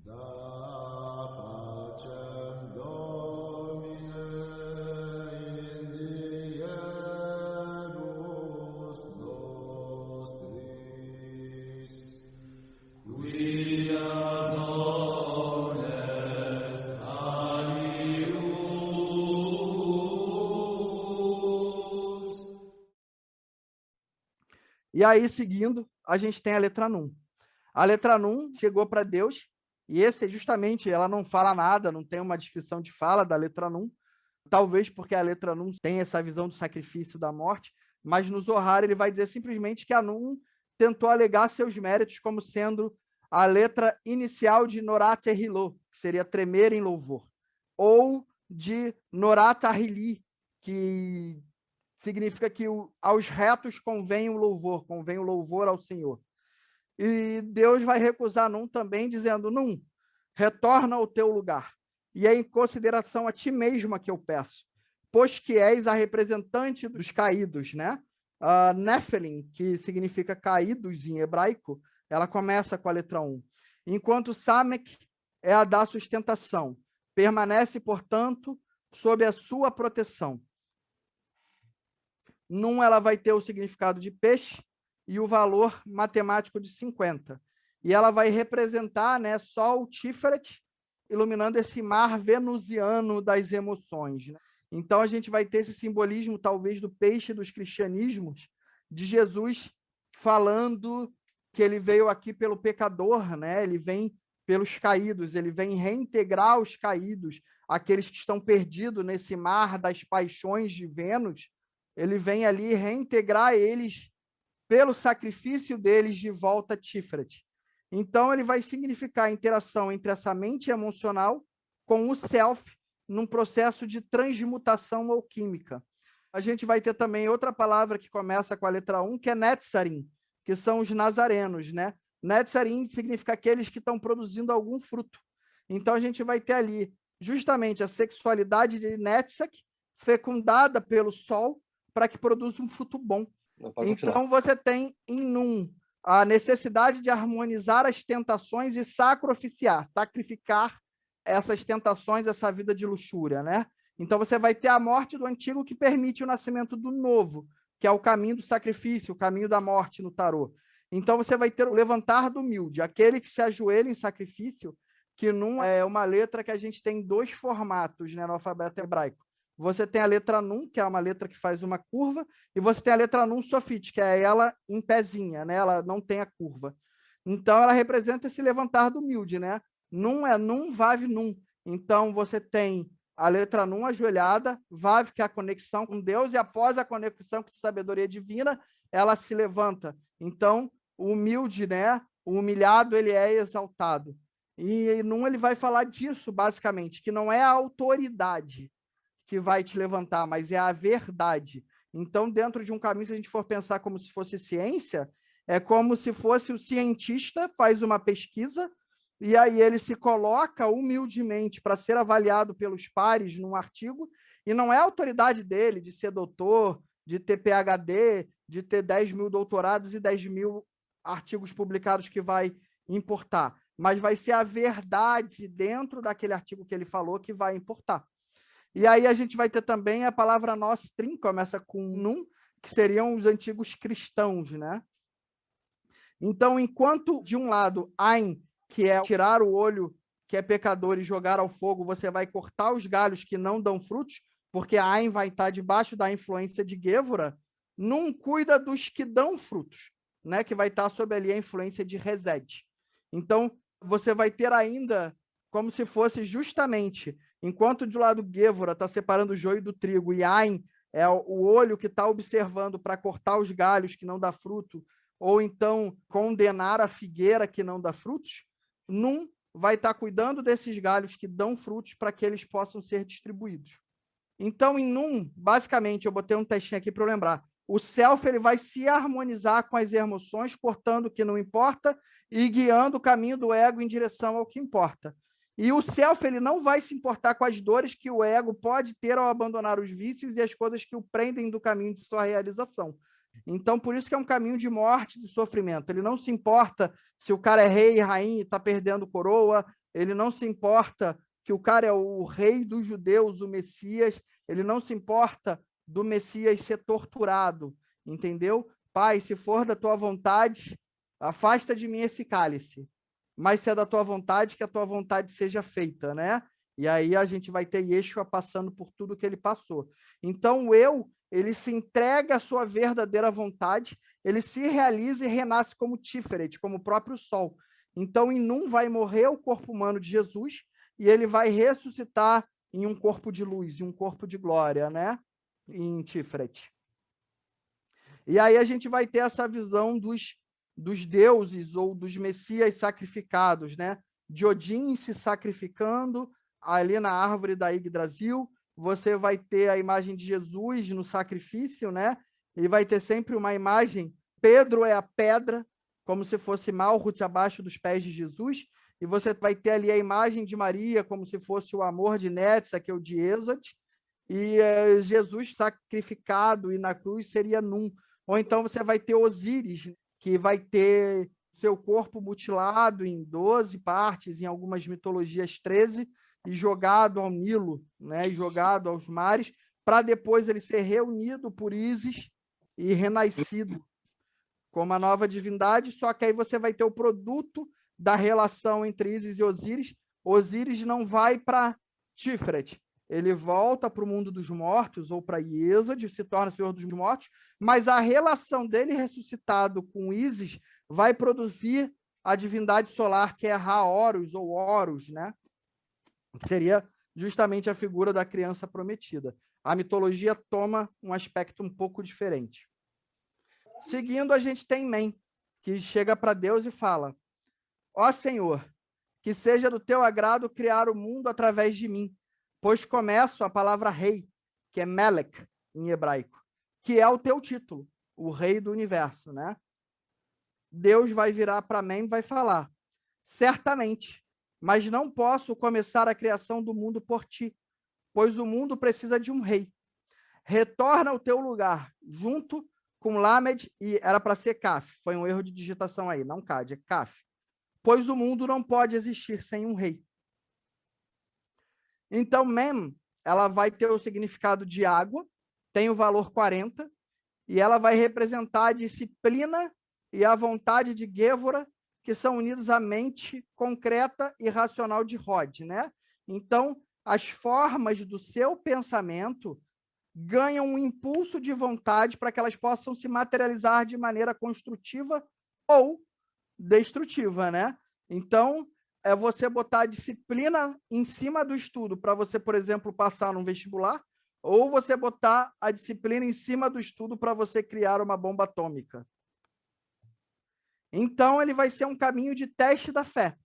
Da pacem Domine in diebus nostris, qui ad hones alius. E aí, seguindo, a gente tem a letra Num. A letra Num chegou para Deus, e esse justamente, ela não fala nada, não tem uma descrição de fala da letra Num, talvez porque a letra Num tem essa visão do sacrifício da morte, mas no Zohar ele vai dizer simplesmente que a Num tentou alegar seus méritos como sendo a letra inicial de Norat Erhilô, que seria tremer em louvor, ou de Norat Ahili, que significa que aos retos convém o louvor ao Senhor. E Deus vai recusar Num também, dizendo: Num, retorna ao teu lugar. E é em consideração a ti mesma que eu peço, pois que és a representante dos caídos, né? Nephilim, que significa caídos em hebraico, ela começa com a letra 1. Enquanto Samek é a da sustentação. Permanece, portanto, sob a sua proteção. Num ela vai ter o significado de peixe e o valor matemático de 50. E ela vai representar, né, Sol Tiferet, iluminando esse mar venusiano das emoções. Né? Então a gente vai ter esse simbolismo, talvez, do peixe dos cristianismos, de Jesus falando que ele veio aqui pelo pecador, né? Ele vem pelos caídos, ele vem reintegrar os caídos, aqueles que estão perdidos nesse mar das paixões de Vênus, ele vem ali reintegrar eles pelo sacrifício deles de volta a Tiferet. Então, ele vai significar a interação entre essa mente emocional com o self num processo de transmutação alquímica. A gente vai ter também outra palavra que começa com a letra 1, que é Netzarim, que são os nazarenos, né? Netzarim significa aqueles que estão produzindo algum fruto. Então, a gente vai ter ali justamente a sexualidade de Netzach, fecundada pelo sol, para que produza um fruto bom. Então, você tem em Num a necessidade de harmonizar as tentações e sacrificar essas tentações, essa vida de luxúria, né? Então, você vai ter a morte do antigo que permite o nascimento do novo, que é o caminho do sacrifício, o caminho da morte no tarô. Então, você vai ter o levantar do humilde, aquele que se ajoelha em sacrifício, que Num é uma letra que a gente tem dois formatos, né, no alfabeto hebraico. Você tem a letra Num, que é uma letra que faz uma curva, e você tem a letra Num Sofit, que é ela em pezinha, né? Ela não tem a curva. Então, ela representa esse levantar do humilde, né? Num é Num, Vav, Num. Então, você tem a letra Num ajoelhada, Vav, que é a conexão com Deus, e após a conexão com a sabedoria divina, ela se levanta. Então, o humilde, né? O humilhado, ele é exaltado. E Num ele vai falar disso, basicamente, que não é a autoridade que vai te levantar, mas é a verdade. Então, dentro de um caminho, se a gente for pensar como se fosse ciência, é como se fosse o cientista faz uma pesquisa e aí ele se coloca humildemente para ser avaliado pelos pares num artigo, e não é a autoridade dele de ser doutor, de ter PhD, de ter 10 mil doutorados e 10 mil artigos publicados que vai importar, mas vai ser a verdade dentro daquele artigo que ele falou que vai importar. E aí a gente vai ter também a palavra nostrim, começa com num, que seriam os antigos cristãos, né? Então, enquanto de um lado, Ain, que é tirar o olho que é pecador e jogar ao fogo, você vai cortar os galhos que não dão frutos, porque Ain vai estar debaixo da influência de Gevura, Num cuida dos que dão frutos, né? Que vai estar sob ali a influência de Resed. Então, você vai ter ainda como se fosse justamente, enquanto do lado Gevura está separando o joio do trigo e Ain é o olho que está observando para cortar os galhos que não dá fruto, ou então condenar a figueira que não dá frutos, Num vai estar cuidando desses galhos que dão frutos para que eles possam ser distribuídos. Então, em Num, basicamente, eu botei um textinho aqui para eu lembrar, o self ele vai se harmonizar com as emoções, cortando o que não importa e guiando o caminho do ego em direção ao que importa. E o self ele não vai se importar com as dores que o ego pode ter ao abandonar os vícios e as coisas que o prendem do caminho de sua realização. Então, por isso que é um caminho de morte, de sofrimento. Ele não se importa se o cara é rei e rainha e está perdendo coroa, ele não se importa que o cara é o rei dos judeus, o Messias, ele não se importa do Messias ser torturado, entendeu? Pai, se for da tua vontade, afasta de mim esse cálice, mas se é da tua vontade, que a tua vontade seja feita, né? E aí a gente vai ter Yeshua passando por tudo que ele passou. Então, o eu, ele se entrega à sua verdadeira vontade, ele se realiza e renasce como Tiferet, como o próprio sol. Então, em Num vai morrer o corpo humano de Jesus e ele vai ressuscitar em um corpo de luz, em um corpo de glória, né? Em Tiferet. E aí a gente vai ter essa visão dos deuses ou dos messias sacrificados, né? De Odin se sacrificando ali na árvore da Yggdrasil. Você vai ter a imagem de Jesus no sacrifício, né? E vai ter sempre uma imagem, Pedro é a pedra, como se fosse Malchut abaixo dos pés de Jesus, e você vai ter ali a imagem de Maria, como se fosse o amor de Netza, que é o de Êxodo, e Jesus sacrificado e na cruz seria Num. Ou então você vai ter Osíris, que vai ter seu corpo mutilado em 12 partes, em algumas mitologias 13, e jogado ao Nilo, né, e jogado aos mares, para depois ele ser reunido por Ísis e renascido como a nova divindade, só que aí você vai ter o produto da relação entre Ísis e Osíris. Osíris não vai para Tiferet, ele volta para o mundo dos mortos, ou para Iesod, se torna Senhor dos Mortos, mas a relação dele ressuscitado com Ísis vai produzir a divindade solar, que é Ra-Horus, ou Horus, né? Que seria justamente a figura da criança prometida. A mitologia toma um aspecto um pouco diferente. Seguindo, a gente tem Men, que chega para Deus e fala: ó Senhor, que seja do teu agrado criar o mundo através de mim, pois começo a palavra rei, que é Melech, em hebraico, que é o teu título, o rei do universo, né? Deus vai virar para Men e vai falar: certamente, mas não posso começar a criação do mundo por ti, pois o mundo precisa de um rei. Retorna ao teu lugar, junto com Lamed, e era para ser Kaf, foi um erro de digitação aí, não Cad, é Kaf. Pois o mundo não pode existir sem um rei. Então, Mem, ela vai ter o significado de água, tem o valor 40, e ela vai representar a disciplina e a vontade de Gévora, que são unidos à mente concreta e racional de Rod, né? Então, as formas do seu pensamento ganham um impulso de vontade para que elas possam se materializar de maneira construtiva ou destrutiva, né? Então, é você botar a disciplina em cima do estudo para você, por exemplo, passar num vestibular, ou você botar a disciplina em cima do estudo para você criar uma bomba atômica. Então, ele vai ser um caminho de teste da fé,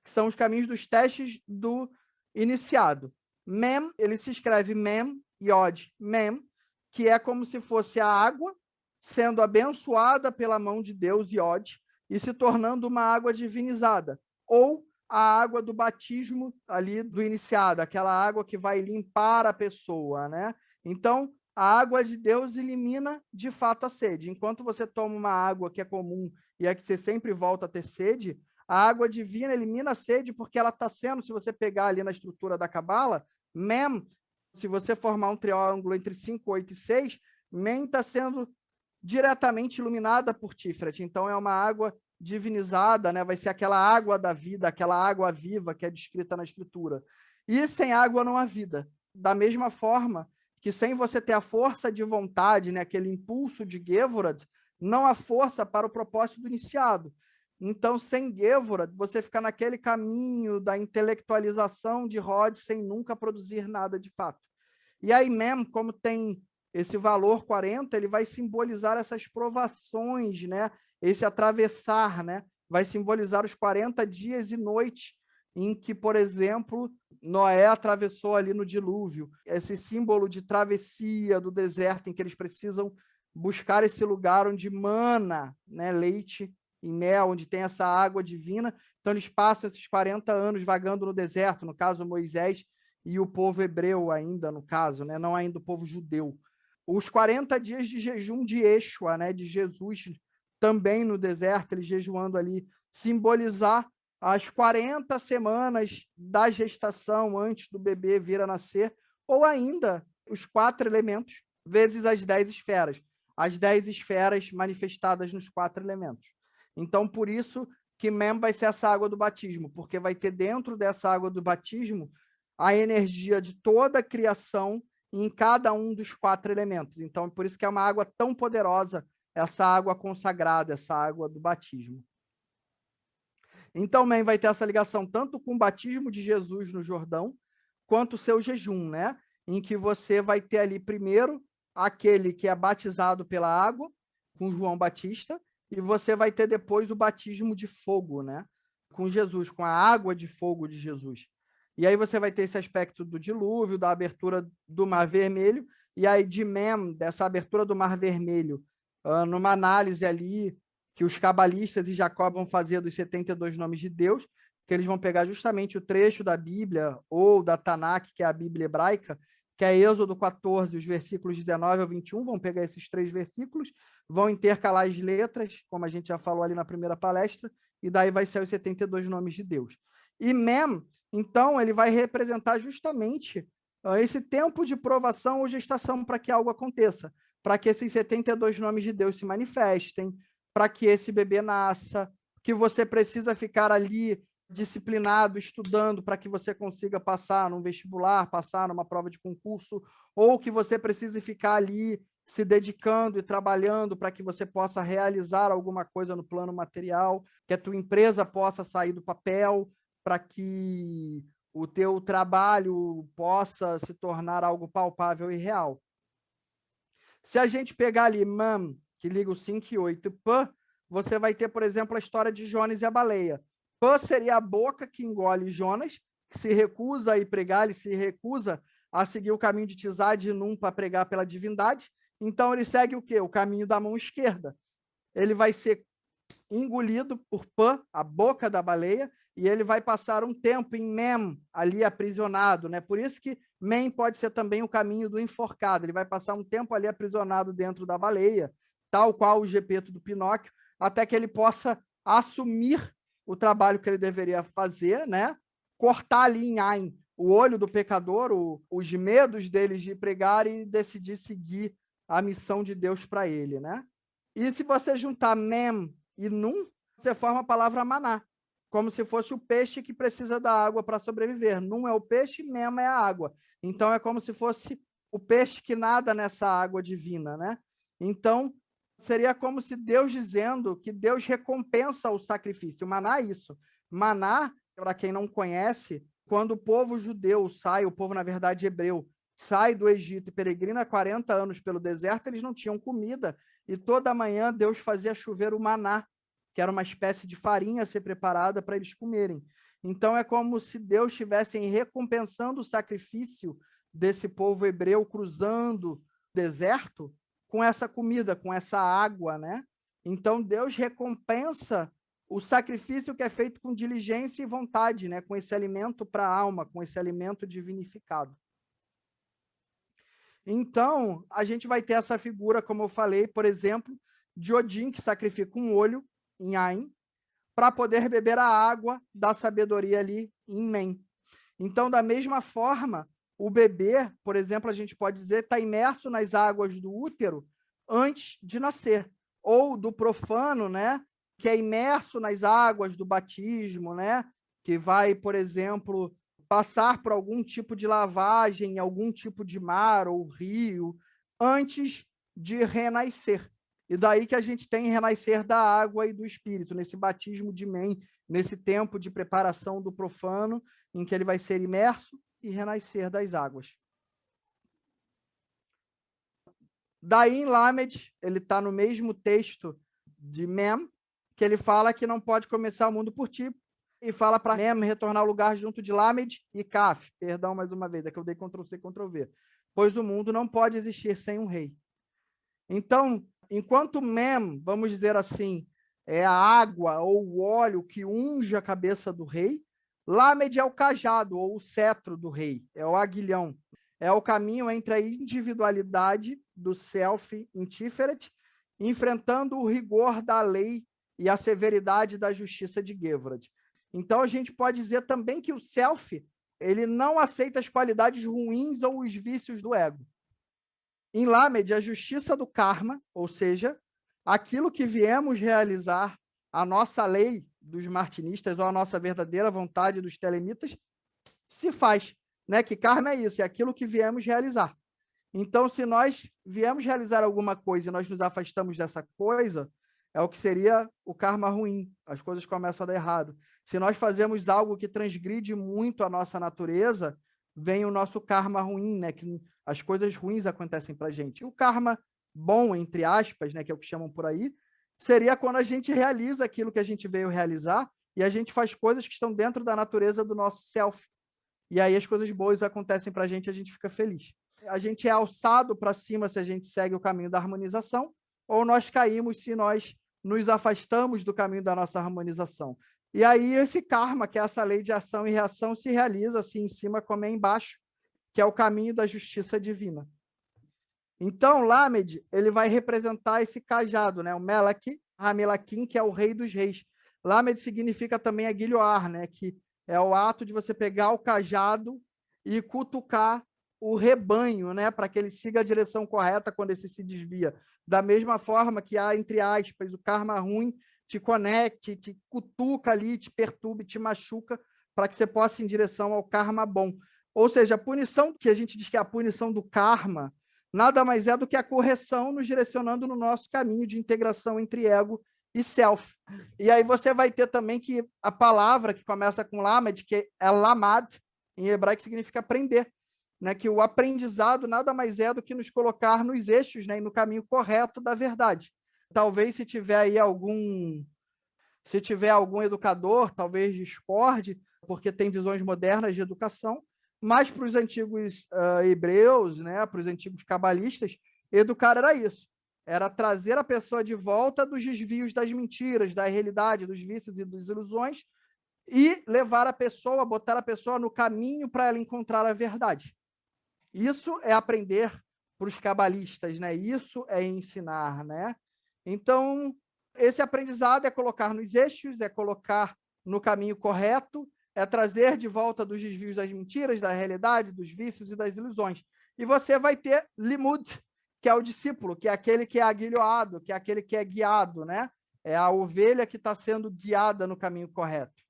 que são os caminhos dos testes do iniciado. Mem, ele se escreve Mem, Yod, Mem, que é como se fosse a água sendo abençoada pela mão de Deus, Yod, e se tornando uma água divinizada, ou a água do batismo ali do iniciado, aquela água que vai limpar a pessoa, né? Então, a água de Deus elimina de fato a sede. Enquanto você toma uma água que é comum e é que você sempre volta a ter sede, a água divina elimina a sede porque ela está sendo, se você pegar ali na estrutura da Cabala, Mem, se você formar um triângulo entre 5, 8 e 6, Mem está sendo diretamente iluminada por Tiferet. Então, é uma água divinizada, né? Vai ser aquela água da vida, aquela água viva que é descrita na Escritura. E sem água não há vida. Da mesma forma que sem você ter a força de vontade, né? Aquele impulso de Gévorad, não há força para o propósito do iniciado. Então, sem Gévorad, você fica naquele caminho da intelectualização de Rod sem nunca produzir nada de fato. E aí Mem, como tem esse valor 40, ele vai simbolizar essas provações, né? Esse atravessar, né? Vai simbolizar os 40 dias e noites em que, por exemplo, Noé atravessou ali no dilúvio. Esse símbolo de travessia do deserto em que eles precisam buscar esse lugar onde mana, né, leite e mel, onde tem essa água divina. Então eles passam esses 40 anos vagando no deserto, no caso Moisés e o povo hebreu ainda, no caso, né? Não ainda o povo judeu. Os 40 dias de jejum de Yeshua, né, de Jesus, também no deserto, ele jejuando ali, simbolizar as 40 semanas da gestação antes do bebê vir a nascer, ou ainda os 4 elementos vezes as 10 esferas. As 10 esferas manifestadas nos 4 elementos. Então, por isso que Mem vai ser essa água do batismo, porque vai ter dentro dessa água do batismo a energia de toda a criação em cada um dos 4 elementos. Então, por isso que é uma água tão poderosa, essa água consagrada, essa água do batismo. Então, Mem vai ter essa ligação tanto com o batismo de Jesus no Jordão, quanto o seu jejum, né? Em que você vai ter ali primeiro aquele que é batizado pela água, com João Batista, e você vai ter depois o batismo de fogo, né? Com Jesus, com a água de fogo de Jesus. E aí você vai ter esse aspecto do dilúvio, da abertura do Mar Vermelho, e aí de Mem, dessa abertura do Mar Vermelho, numa análise ali que os cabalistas e Jacó vão fazer dos 72 nomes de Deus, que eles vão pegar justamente o trecho da Bíblia, ou da Tanakh, que é a Bíblia hebraica, que é Êxodo 14, os versículos 19 ao 21, vão pegar esses 3 versículos, vão intercalar as letras, como a gente já falou ali na primeira palestra, e daí vai ser os 72 nomes de Deus. E Mem, então, ele vai representar justamente esse tempo de provação ou gestação para que algo aconteça, para que esses 72 nomes de Deus se manifestem, para que esse bebê nasça, que você precisa ficar ali disciplinado, estudando para que você consiga passar num vestibular, passar numa prova de concurso, ou que você precise ficar ali se dedicando e trabalhando para que você possa realizar alguma coisa no plano material, que a tua empresa possa sair do papel, para que o teu trabalho possa se tornar algo palpável e real. Se a gente pegar ali Mam, que liga o 5 e 8, Pã, você vai ter, por exemplo, a história de Jonas e a baleia. Pã seria a boca que engole Jonas, que se recusa a ir pregar, ele se recusa a seguir o caminho de Tisá de Num para pregar pela divindade. Então ele segue o quê? O caminho da mão esquerda. Ele vai ser engolido por Pã, a boca da baleia, e ele vai passar um tempo em Mem, ali aprisionado, né? Por isso que Mem pode ser também o caminho do enforcado. Ele vai passar um tempo ali aprisionado dentro da baleia, tal qual o Gepeto do Pinóquio, até que ele possa assumir o trabalho que ele deveria fazer, né? Cortar ali em Ain o olho do pecador, os medos deles de pregar e decidir seguir a missão de Deus para ele, né? E se você juntar Mem e Num, você forma a palavra maná, como se fosse o peixe que precisa da água para sobreviver. Num é o peixe, Mem é a água. Então, é como se fosse o peixe que nada nessa água divina, né? Então, seria como se Deus dizendo que Deus recompensa o sacrifício. Maná é isso. Maná, para quem não conhece, quando o povo judeu sai, o povo, na verdade, hebreu, sai do Egito e peregrina 40 anos pelo deserto, eles não tinham comida. E toda manhã Deus fazia chover o maná, que era uma espécie de farinha a ser preparada para eles comerem. Então é como se Deus estivesse recompensando o sacrifício desse povo hebreu cruzando o deserto com essa comida, com essa água, né? Então Deus recompensa o sacrifício que é feito com diligência e vontade, né? Com esse alimento para a alma, com esse alimento divinificado. Então, a gente vai ter essa figura, como eu falei, por exemplo, de Odin, que sacrifica um olho em Ain, para poder beber a água da sabedoria ali em Men. Então, da mesma forma, o bebê, por exemplo, a gente pode dizer, está imerso nas águas do útero antes de nascer. Ou do profano, né, que é imerso nas águas do batismo, né, que vai, por exemplo, passar por algum tipo de lavagem, algum tipo de mar ou rio, antes de renascer. E daí que a gente tem renascer da água e do espírito, nesse batismo de Men, nesse tempo de preparação do profano, em que ele vai ser imerso e renascer das águas. Daí em Lamed, ele está no mesmo texto de Mem, que ele fala que não pode começar o mundo por ti, e fala para Mem retornar ao lugar junto de Lamed e Caf. Perdão mais uma vez, é que eu dei Ctrl+C, Ctrl+V. Pois o mundo não pode existir sem um rei. Então, enquanto Mem, vamos dizer assim, é a água ou o óleo que unge a cabeça do rei, Lamed é o cajado ou o cetro do rei, é o aguilhão. é o caminho entre a individualidade do self in Tiferet, enfrentando o rigor da lei e a severidade da justiça de Gevorod. Então, a gente pode dizer também que o self, ele não aceita as qualidades ruins ou os vícios do ego. Em Lamed, a justiça do karma, ou seja, aquilo que viemos realizar, a nossa lei dos martinistas ou a nossa verdadeira vontade dos telemitas, se faz, né? Que karma é isso, é aquilo que viemos realizar. Então, se nós viemos realizar alguma coisa e nós nos afastamos dessa coisa, é o que seria o karma ruim, as coisas começam a dar errado. Se nós fazemos algo que transgride muito a nossa natureza, vem o nosso karma ruim, né? Que as coisas ruins acontecem para a gente. O karma bom, entre aspas, né? Que é o que chamam por aí, seria quando a gente realiza aquilo que a gente veio realizar e a gente faz coisas que estão dentro da natureza do nosso self. E aí as coisas boas acontecem para a gente fica feliz. A gente é alçado para cima se a gente segue o caminho da harmonização, ou nós caímos se nós nos afastamos do caminho da nossa harmonização. E aí esse karma, que é essa lei de ação e reação, se realiza assim em cima como é embaixo, que é o caminho da justiça divina. Então, Lamed, ele vai representar esse cajado, né? O Melak Hamelakim, que é o rei dos reis. Lamed significa também aguilhoar, né? Que é o ato de você pegar o cajado e cutucar o rebanho, né? Para que ele siga a direção correta quando esse se desvia. Da mesma forma que há, entre aspas, o karma ruim te conecte, te cutuca ali, te perturba, te machuca, para que você possa ir em direção ao karma bom. Ou seja, a punição, que a gente diz que é a punição do karma, nada mais é do que a correção nos direcionando no nosso caminho de integração entre ego e self. E aí você vai ter também que a palavra que começa com lamed, que é lamad, em hebraico significa aprender, né? Que o aprendizado nada mais é do que nos colocar nos eixos, né? E no caminho correto da verdade. Talvez se tiver aí algum educador, talvez discorde, porque tem visões modernas de educação, mas para os antigos hebreus, né, para os antigos cabalistas, educar era isso. Era trazer a pessoa de volta dos desvios das mentiras, da realidade, dos vícios e das ilusões, e levar a pessoa, botar a pessoa no caminho para ela encontrar a verdade. Isso é aprender para os cabalistas, né? Isso é ensinar, né? Então, esse aprendizado é colocar nos eixos, é colocar no caminho correto, é trazer de volta dos desvios das mentiras, da realidade, dos vícios e das ilusões. E você vai ter limud, que é o discípulo, que é aquele que é aguilhoado, que é aquele que é guiado, né? É a ovelha que está sendo guiada no caminho correto.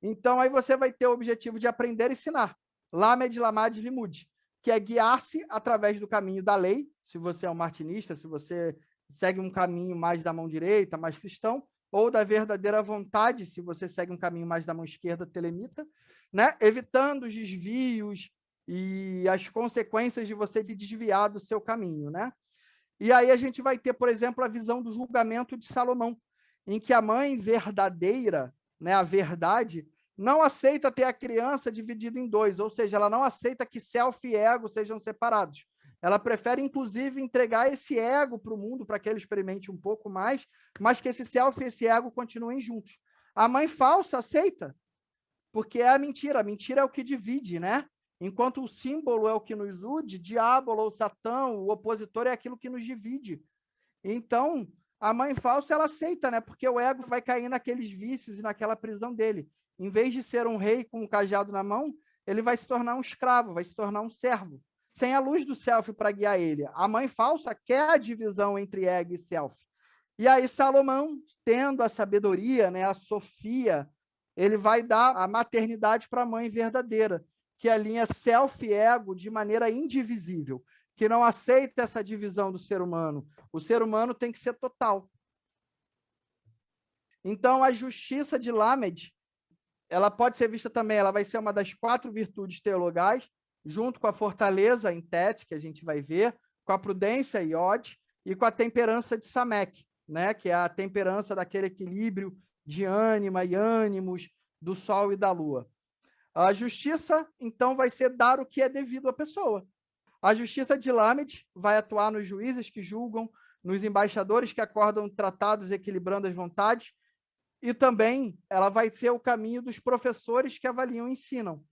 Então, aí você vai ter o objetivo de aprender e ensinar. Lamed, Lamad, Limud, que é guiar-se através do caminho da lei, se você é um martinista, se você segue um caminho mais da mão direita, mais cristão, ou da verdadeira vontade, se você segue um caminho mais da mão esquerda, telemita, né? Evitando os desvios e as consequências de você se desviar do seu caminho, né? E aí a gente vai ter, por exemplo, a visão do julgamento de Salomão, em que a mãe verdadeira, né, a verdade, não aceita ter a criança dividida em dois, ou seja, ela não aceita que self e ego sejam separados. Ela prefere, inclusive, entregar esse ego para o mundo, para que ele experimente um pouco mais, mas que esse self e esse ego continuem juntos. A mãe falsa aceita, porque é a mentira é o que divide, né? Enquanto o símbolo é o que nos une, diabo ou Satã, o opositor é aquilo que nos divide. Então, a mãe falsa, ela aceita, né? Porque o ego vai cair naqueles vícios e naquela prisão dele. Em vez de ser um rei com um cajado na mão, ele vai se tornar um escravo, vai se tornar um servo, sem a luz do self para guiar ele. A mãe falsa quer a divisão entre ego e self. E aí Salomão, tendo a sabedoria, né, a Sofia, ele vai dar a maternidade para a mãe verdadeira, que alinha self e ego de maneira indivisível, que não aceita essa divisão do ser humano. O ser humano tem que ser total. Então, a justiça de Lamed, ela pode ser vista também, ela vai ser uma das 4 virtudes teologais, junto com a fortaleza em Tet, que a gente vai ver, com a prudência Iod, e com a temperança de Samek, né? Que é a temperança daquele equilíbrio de ânima e ânimos do sol e da lua. A justiça, então, vai ser dar o que é devido à pessoa. A justiça de Lamed vai atuar nos juízes que julgam, nos embaixadores que acordam tratados equilibrando as vontades, e também ela vai ser o caminho dos professores que avaliam e ensinam.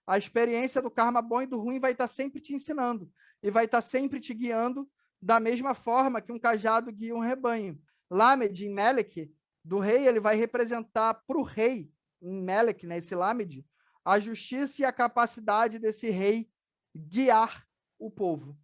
A experiência do karma bom e do ruim vai estar sempre te ensinando e vai estar sempre te guiando da mesma forma que um cajado guia um rebanho. Lamed, em Melek, do rei, ele vai representar para o rei, em Melek, né, esse Lamed, a justiça e a capacidade desse rei guiar o povo.